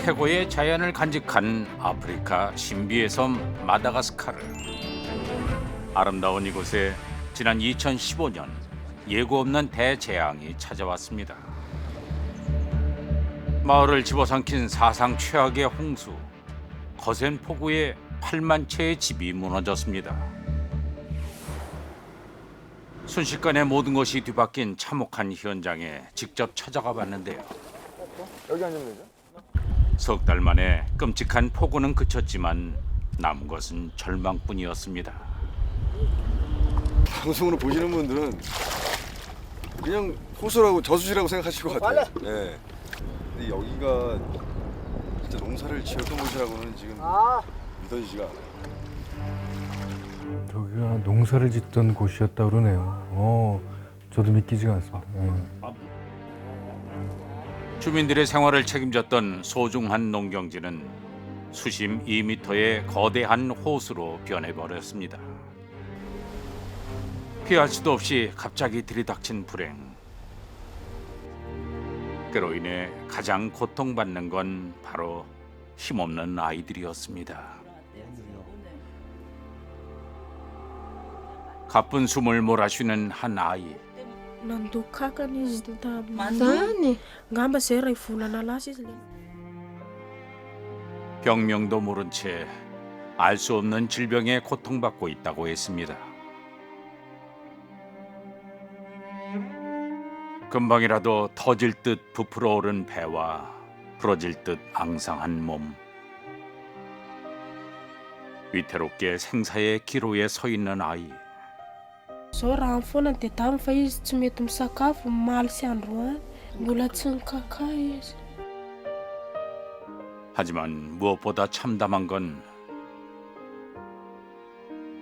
최고의 자연을 간직한 아프리카 신비의 섬 마다가스카르. 아름다운 이곳에 지난 2015년 예고 없는 대재앙이 찾아왔습니다. 마을을 집어삼킨 사상 최악의 홍수. 거센 폭우에 8만 채의 집이 무너졌습니다. 순식간에 모든 것이 뒤바뀐 참혹한 현장에 직접 찾아가 봤는데요. 여기 앉으면 되죠? 석 달 만에 끔찍한 폭우는 그쳤지만 남은 것은 절망뿐이었습니다. 방송으로 보시는 분들은 그냥 호수라고 저수지라고 생각하실 것 같아요. 네. 근데 여기가 진짜 농사를 지었던 곳이라고는 지금 믿어지지가 않아요. 저기가 농사를 짓던 곳이었다 그러네요. 저도 믿기지가 않습니다. 주민들의 생활을 책임졌던 소중한 농경지는 수심 2m의 거대한 호수로 변해버렸습니다. 피할 수도 없이 갑자기 들이닥친 불행. 그로 인해 가장 고통받는 건 바로 힘없는 아이들이었습니다. 가쁜 숨을 몰아쉬는 한 아이. Nandokakana izy tamin'izany ngamba zay iray volana lasa izy le 병명도 모른 채 알 수 없는 질병에 고통받고 있다고 했습니다. 금방이라도 터질 듯 부풀어 오른 배와 부러질 듯 앙상한 몸. 위태롭게 생사의 기로에 서 있는 아이. zao raha amin'ny foana dia tamy fa izy tsy mety misakafo maly sy androany mbola tsy nikaka izy. 하지만 무엇보다 참담한 건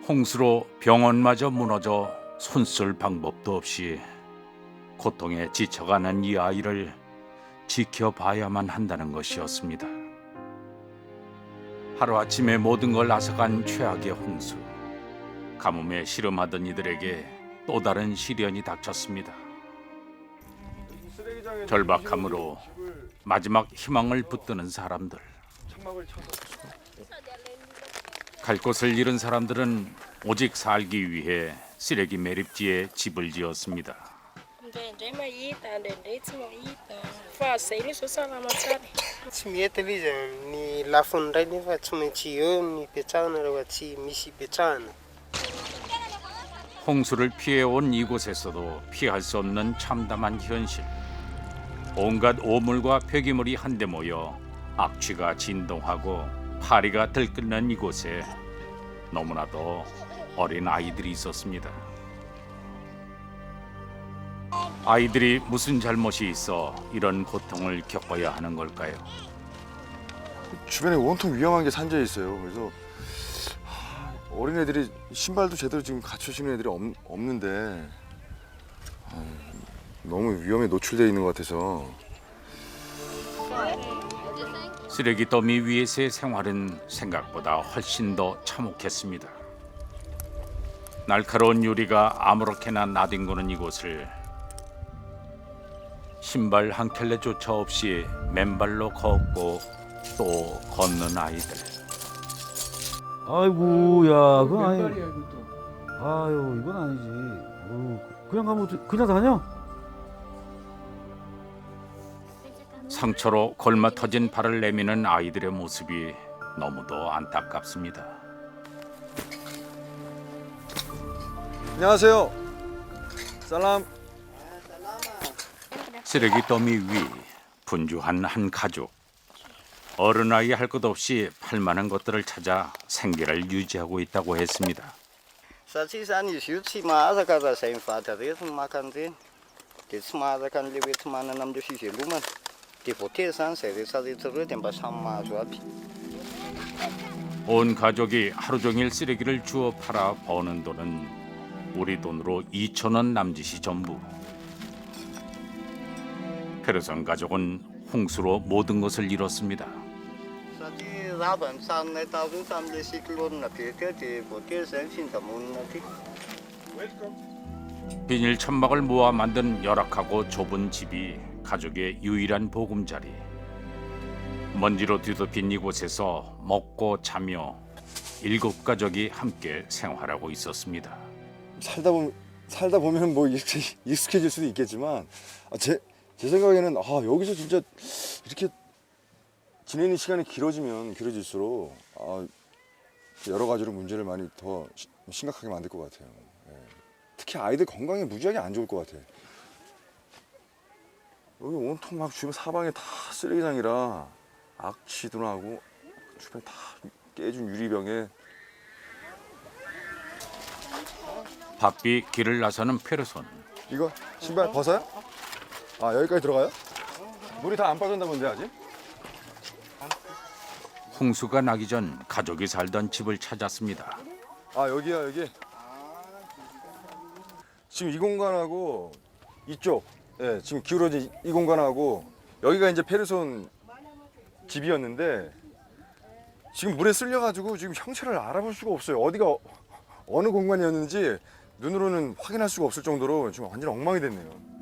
홍수로 병원마저 무너져 손쓸 방법도 없이 고통에 지쳐가는 이 아이를 지켜봐야만 한다는 것이었습니다. 하루아침에 모든 걸 앗아간 최악의 홍수. 가뭄에 씨름하던 이들에게 또 다른 시련이 닥쳤습니다. 절박함으로 마지막 희망을 붙드는 사람들. 갈 곳을 잃은 사람들은 오직 살기 위해 쓰레기 매립지에 집을 지었습니다. Tsy mety ilay izy ny lafiny iray nefa tsy maintsy eo ny ipetrahana raha tsy misy ipetrahana. 홍수를 피해온 이곳에서도 피할 수 없는 참담한 현실. 온갖 오물과 폐기물이 한데 모여 악취가 진동하고 파리가 들끓는 이곳에 너무나도 어린 아이들이 있었습니다. 아이들이 무슨 잘못이 있어 이런 고통을 겪어야 하는 걸까요? 주변에 온통 위험한 게 산재해 있어요. 그래서 어린애들이 신발도 제대로 지금 갖춰 신는 애들이 없는데 너무 위험에 노출되어 있는 것 같아서. 쓰레기 더미 위에서의 생활은 생각보다 훨씬 더 참혹했습니다. 날카로운 유리가 아무렇게나 나뒹구는 이곳을 신발 한 켤레조차 없이 맨발로 걷고 또 걷는 아이들. 아이고, 야, 그건 아니. 아유, 이건 아니지. 그냥 가면 그냥 다녀? 상처로 골마 터진 발을 내미는 아이들의 모습이 너무도 안타깝습니다. 안녕하세요. 살람. 쓰레기 더미 위 분주한 한 가족. 어른아이 할 것 없이 팔만한 것들을 찾아 생계를 유지하고 있다고 했습니다. Satria izany izy io tsy mahazaka raha izay mivady aretina maka an'ireny. Dia tsy mahazaka an'ilay hoenty manana amin'ilay fivelomana. Dia voatery izany izay rehetrarehetra ireo dia mba samy mahazo aby. 온 가족이 하루 종일 쓰레기를 주워 팔아 버는 돈은 우리 돈으로 2,000원 남짓이 전부. 페르선 가족은 홍수로 모든 것을 잃었습니다. Satria rava ny tranonay taloha tamin'ilay cyclone be teo dia voatery izay ny findamonina aty. 비닐 천막을 모아 만든 열악하고 좁은 집이 가족의 유일한 보금자리. 먼지로 뒤덮인 이곳에서 먹고 자며 7가족이 함께 생활하고 있었습니다. 살다 보면 뭐 익숙해질 수도 있겠지만 제 생각에는 여기서 진짜 이렇게 지내는 시간이 길어질수록 여러 가지로 문제를 많이 더 심각하게 만들 것 같아요. 예. 특히 아이들 건강에 무지하게 안 좋을 것 같아. 여기 온통 막 주변 사방에 다 쓰레기장이라 악취도 나고 주변 다 깨진 유리병에. 바삐 길을 나서는 페르손. 이거 신발 벗어요? 여기까지 들어가요? 물이 다 안 빠졌나 본데 아직? 홍수가 나기 전 가족이 살던 집을 찾았습니다. 여기야 여기. 지금 이 공간하고 이쪽, 지금 기울어진 이 공간하고 여기가 이제 페르손 집이었는데 지금 물에 쓸려가지고 지금 형체를 알아볼 수가 없어요. 어디가 어느 공간이었는지 눈으로는 확인할 수가 없을 정도로 지금 완전 엉망이 됐네요.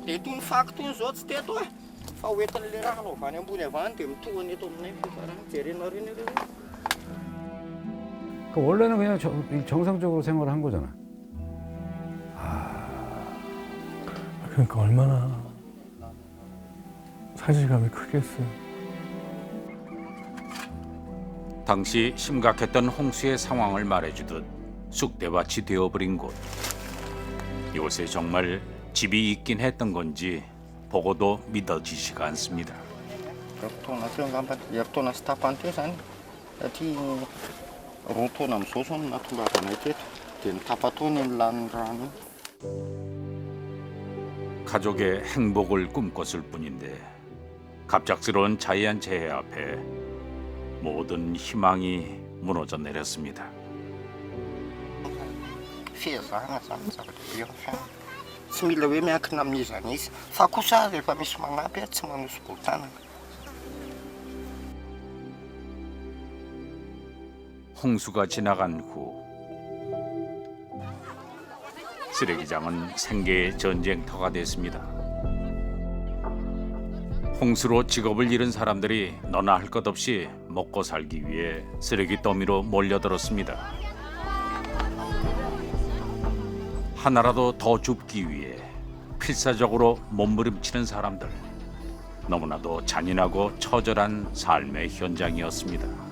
Ito ny fakto iny zao tsy teto e. Fa hoentin'le rano avy any ambony avany dia mitohany eto aminay fifarany jerenao reny ireo. 그러니까 원래는 그냥 정상적으로 생활을 한 거잖아. 그러니까 얼마나 사실감이 크겠어요. 당시 심각했던 홍수의 상황을 말해주듯 쑥대밭이 되어버린 곳. 이곳에 정말 집이 있긴 했던 건지 보고도 믿어지지가 않습니다. Taona teo angamba, taona sy tapany teo zany. Satria roa taona amin'izao zao no natongavana teto. Dia ny tapataony ny lanin'ny rano. 가족의 행복을 꿈꿨을 뿐인데 갑작스러운 자이한 재해 앞에 모든 희망이 무너져 내렸습니다. Fihazana zany zavatra be amin'ny fiainana. Tsy mila hoe miankina amin'izany izy. Fa kosa rehefa misy manampy tsy manosy botanana. 홍수가 지나간 후 쓰레기장은 생계의 전쟁터가 됐습니다. 홍수로 직업을 잃은 사람들이 너나 할 것 없이 먹고 살기 위해 쓰레기 더미로 몰려들었습니다. 하나라도 더 줍기 위해 필사적으로 몸부림치는 사람들. 너무나도 잔인하고 처절한 삶의 현장이었습니다.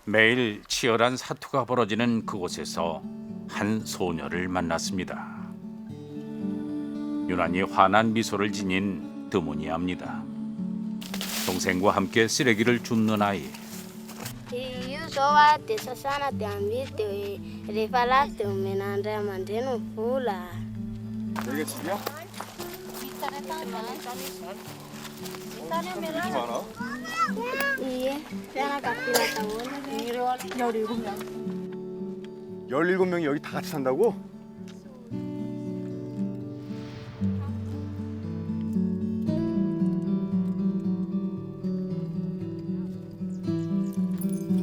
매일 치열한 사투가 벌어지는 그곳에서 한 소녀를 만났습니다. 유난히 환한 미소를 지닌 드모니아입니다. 동생과 함께 쓰레기를 줍는 아이. Io zao a dia sasana dia amidy dia hoe rehefa lafo dia omena ny ray aman-dreny ny vola. 여기가 집이야? 이렇게 많아? Ie, fianakaviana daholo. 17명이 여기 다 같이 산다고?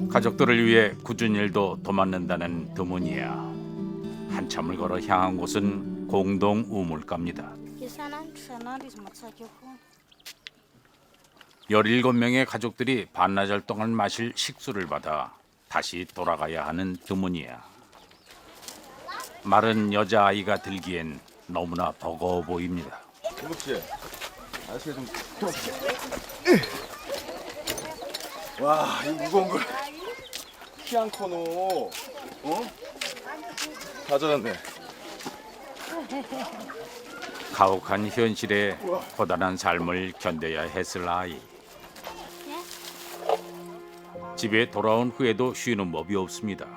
가족들을 위해 굳은 일도 도맡는다는 드모니아. 한참을 걸어 향한 곳은 공동 우물가입니다. Isanandro izy matsaka foana. 17명의 가족들이 반나절 동안 마실 식수를 받아 다시 돌아가야 하는 드모니아. 마른 여자아이가 들기엔 너무나 버거워 보입니다. 무겁지? 아저씨가 좀 도와줄게. 와, 이 무거운 걸 키 한 코너 가져갔네. 가혹한 현실에 고단한 삶을 견뎌야 했을 아이. 집에 돌아온 후에도 쉬는 법이 없습니다.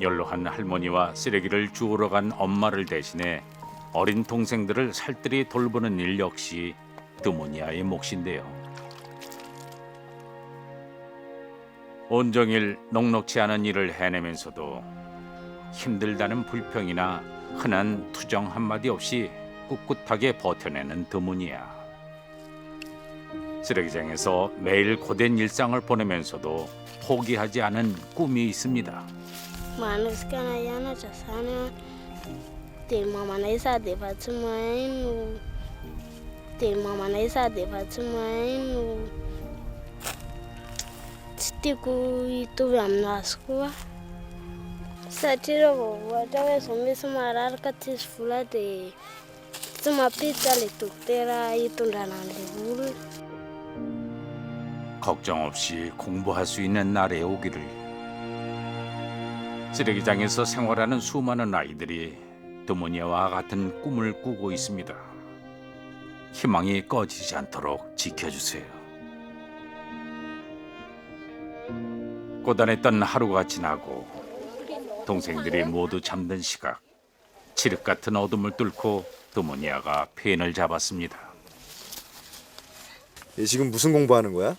연로한 할머니와 쓰레기를 주우러 간 엄마를 대신해 어린 동생들을 살뜰히 돌보는 일 역시 드모니아의 몫인데요. 온종일 녹록지 않은 일을 해내면서도 힘들다는 불평이나 흔한 투정 한마디 없이 꿋꿋하게 버텨내는 드모니아. 쓰레기장에서 매일 고된 일상을 보내면서도 포기하지 않은 꿈이 있습니다. Manosika na hianatra zany Teny mamanay sady efa tsy mahaino. Teny mamanay sady efa tsy mahaino. Tsy tiako hitovy aminazy koa. Satria raha vao ohatra hoe izao misy marary ka tsisy vola dia tsy mampiditra ilay dokotera hitondrana an'ilay olona. 걱정 없이 공부할 수 있는 날이 오기를. 쓰레기장에서 생활하는 수많은 아이들이 드모니아와 같은 꿈을 꾸고 있습니다. 희망이 꺼지지 않도록 지켜주세요. 고단했던 하루가 지나고 동생들이 모두 잠든 시각, 칠흑 같은 어둠을 뚫고 드모니아가 펜을 잡았습니다. 얘 지금 무슨 공부하는 거야?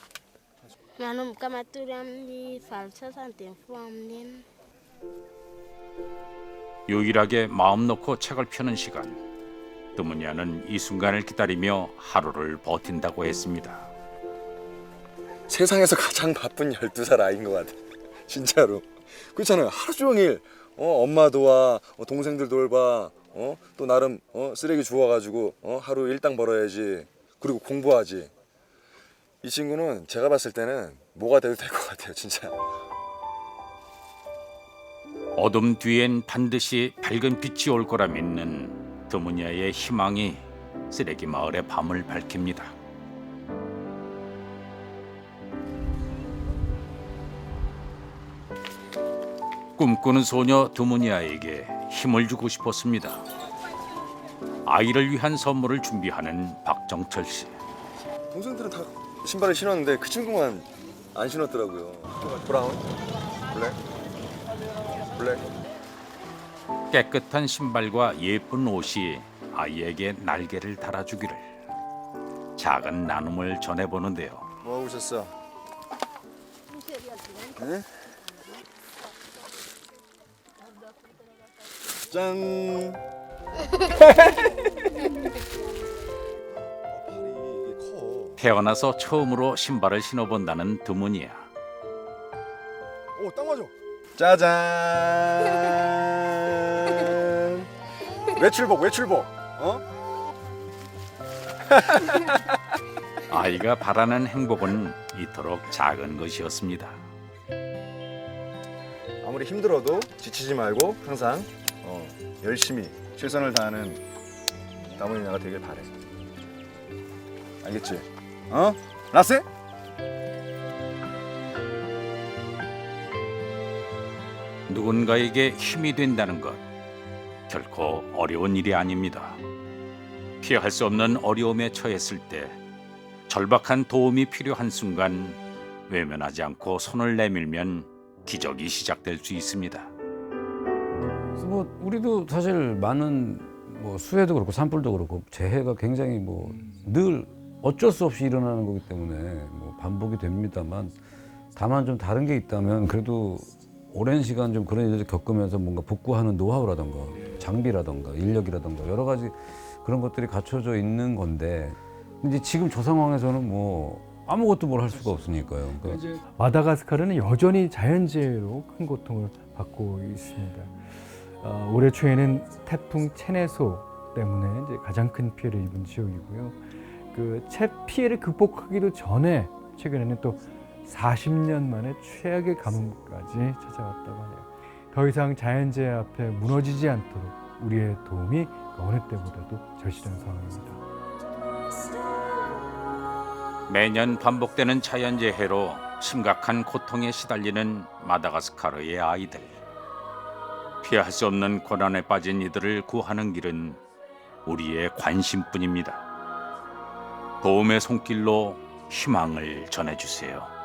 Manomboka matory amin'ny valo sasany dia mifoha amin'ny enina. 유일하게 마음 놓고 책을 펴는 시간. 드모니아는 이 순간을 기다리며 하루를 버틴다고 했습니다. 세상에서 가장 바쁜 12살 아이인 것 같아. 진짜로. 그렇잖아요. 하루 종일 엄마 도와, 동생들 돌봐, 또 나름 쓰레기 주워가지고 하루 일당 벌어야지. 그리고 공부하지. 이 친구는 제가 봤을 때는 뭐가 돼도 될 것 같아요, 진짜. 어둠 뒤엔 반드시 밝은 빛이 올 거라 믿는 드모니아의 희망이 쓰레기 마을의 밤을 밝힙니다. 꿈꾸는 소녀 드모니아에게 힘을 주고 싶었습니다. 아이를 위한 선물을 준비하는 박정철 씨. 동생들은 다 신발을 신었는데 그 친구만 안 신었더라고요. 브라운, 블랙, 블랙. 깨끗한 신발과 예쁜 옷이 아이에게 날개를 달아주기를. 작은 나눔을 전해보는데요. 뭐 하고 있었어? 네? 짠. 태어나서 처음으로 신발을 신어본다는 드모니아. 오, 딱 맞아. 짜잔. 외출복, 외출복. 아이가 바라는 행복은 이토록 작은 것이었습니다. 아무리 힘들어도 지치지 말고 항상 열심히 최선을 다하는 다모니아가 되길 바래. 알겠지? 라세? 누군가에게 힘이 된다는 것, 결코 어려운 일이 아닙니다. 피할 수 없는 어려움에 처했을 때 절박한 도움이 필요한 순간 외면하지 않고 손을 내밀면 기적이 시작될 수 있습니다. 그래서 뭐 우리도 사실 많은 뭐 수해도 그렇고 산불도 그렇고 재해가 굉장히 뭐 늘 어쩔 수 없이 일어나는 거기 때문에 뭐 반복이 됩니다만, 다만 좀 다른 게 있다면 그래도 오랜 시간 좀 그런 일을 겪으면서 뭔가 복구하는 노하우라던가 장비라던가 인력이라던가 여러 가지 그런 것들이 갖춰져 있는 건데, 이제 지금 저 상황에서는 뭐 아무것도 뭘 할 수가 없으니까요. 그러니까 마다가스카르는 여전히 자연재해로 큰 고통을 받고 있습니다. 올해 초에는 태풍 체네소 때문에 이제 가장 큰 피해를 입은 지역이고요. 그 피해를 극복하기도 전에 최근에는 또 40년 만에 최악의 가뭄까지 찾아왔다고 하네요. 더 이상 자연재해 앞에 무너지지 않도록 우리의 도움이 어느 때보다도 절실한 상황입니다. 매년 반복되는 자연재해로 심각한 고통에 시달리는 마다가스카르의 아이들. 피할 수 없는 고난에 빠진 이들을 구하는 길은 우리의 관심뿐입니다. 도움의 손길로 희망을 전해주세요.